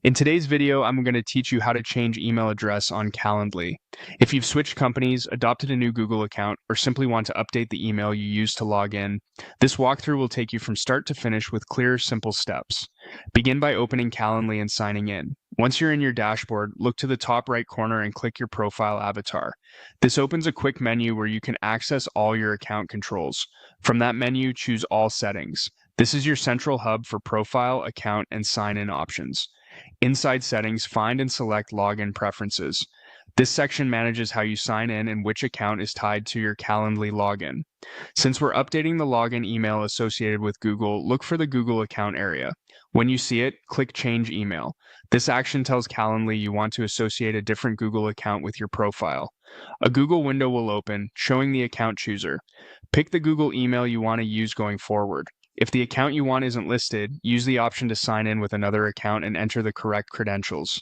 In today's video, I'm going to teach you how to change email address on Calendly. If you've switched companies, adopted a new Google account, or simply want to update the email you use to log in, this walkthrough will take you from start to finish with clear, simple steps. Begin by opening Calendly and signing in. Once you're in your dashboard, look to the top right corner and click your profile avatar. This opens a quick menu where you can access all your account controls. From that menu, choose All Settings. This is your central hub for profile, account, and sign-in options. Inside Settings, find and select Login Preferences. This section manages how you sign in and which account is tied to your Calendly login. Since we're updating the login email associated with Google, look for the Google account area. When you see it, click Change Email. This action tells Calendly you want to associate a different Google account with your profile. A Google window will open, showing the account chooser. Pick the Google email you want to use going forward. If the account you want isn't listed, use the option to sign in with another account and enter the correct credentials.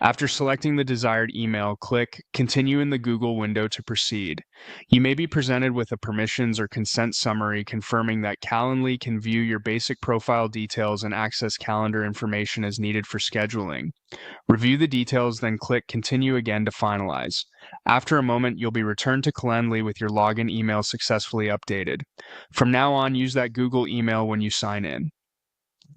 After selecting the desired email, click Continue in the Google window to proceed. You may be presented with a permissions or consent summary confirming that Calendly can view your basic profile details and access calendar information as needed for scheduling. Review the details, then click Continue again to finalize. After a moment, you'll be returned to Calendly with your login email successfully updated. From now on, use that Google email when you sign in.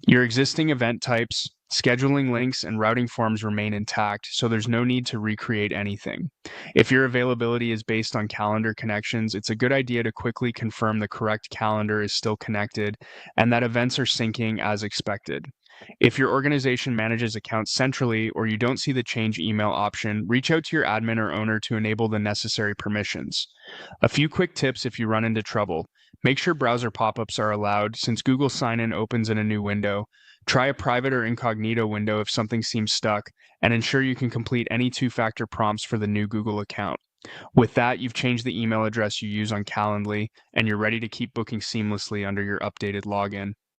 Your existing event types, scheduling links, and routing forms remain intact, so there's no need to recreate anything. If your availability is based on calendar connections, it's a good idea to quickly confirm the correct calendar is still connected and that events are syncing as expected. If your organization manages accounts centrally or you don't see the change email option, reach out to your admin or owner to enable the necessary permissions. A few quick tips if you run into trouble. Make sure browser pop-ups are allowed since Google Sign-In opens in a new window. Try a private or incognito window if something seems stuck, and ensure you can complete any two-factor prompts for the new Google account. With that, you've changed the email address you use on Calendly, and you're ready to keep booking seamlessly under your updated login.